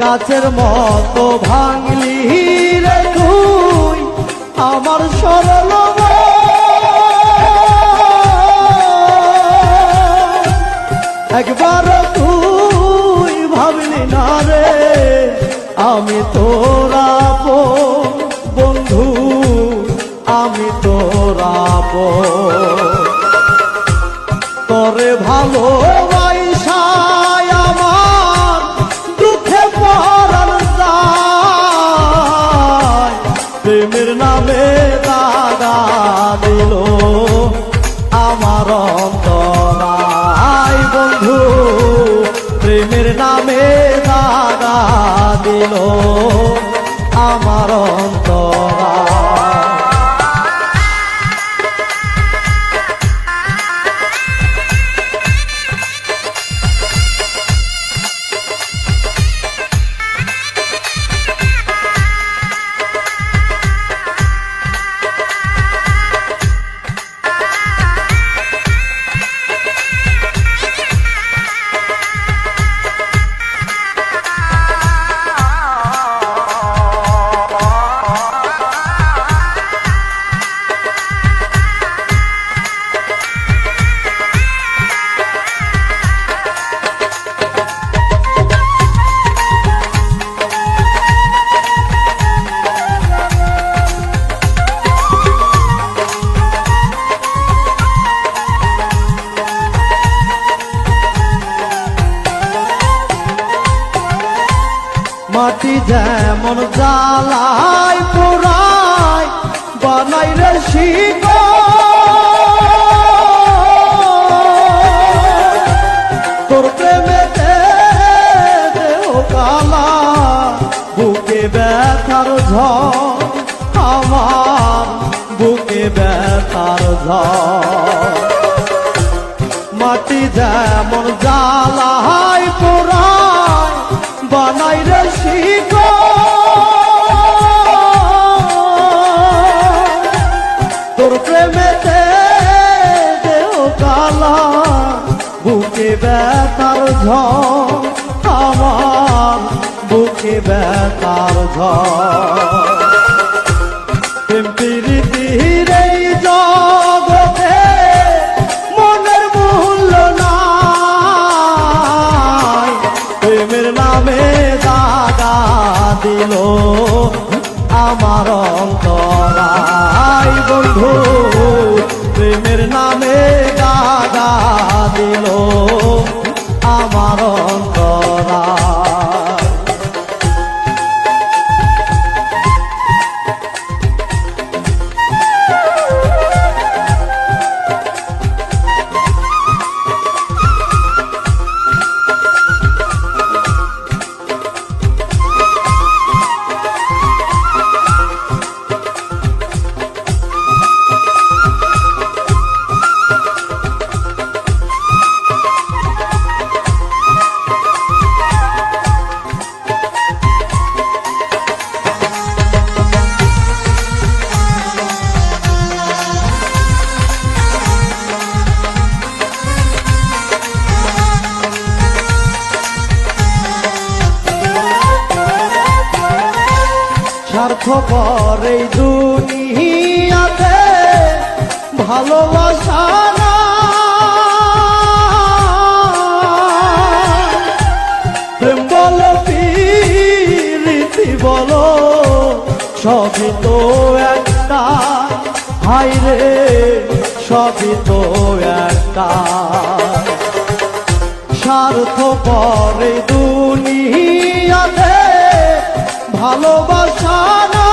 কাচের মতো ভাঙলি রে তুই আমার সরল একবার তুই ভাবলি না রে আমি তোরা বন্ধু আমি তোরা তোরে ভালোবাসায় আমার দুঃখে পরাণ যায় প্রেমের নামে দাগা দিল আমার অন্তরায় বন্ধু প্রেমের নামে দাগা দিল আমার অন্তরায় মাটি যেমন জ্বালায় পোড়ায় বানাই রে তোর প্রেমেতে দেহ কালা বুকে ব্যথার ঝড় আমার বুকে ব্যথার ঝড় মাটি যেমন জ্বালায় পোড়ায় বানাই রে তোর প্রেমেতে দেহ কালা বুকে ব্যথার ঝড় আমার বুকে ব্যথার ঝড় প্রেম প্রীতির এই জগতে মনের মূল্য নাই প্রেমের নামে দাগা দিল আমার অন্তরায় বন্ধু প্রেমের নামে দাগা দিল আমার অন্তরায় স্বার্থপর এই দুনিয়াতে ভালোবাসা না প্রেম বলো প্রীতি বলো সবই তো একটা হাই রে সবই তো একটা স্বার্থপর এই দুনিয়াতে ভালোবাসা না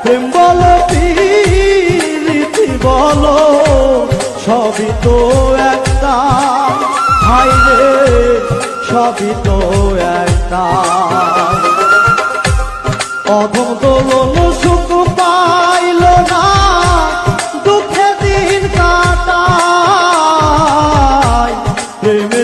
প্রেম বলো প্রীতি বলো সবই তো একটা হাই রে সবই তো একটা অধম দোলন সুখ পাইল না দুঃখে দিন কাটায় প্রেমে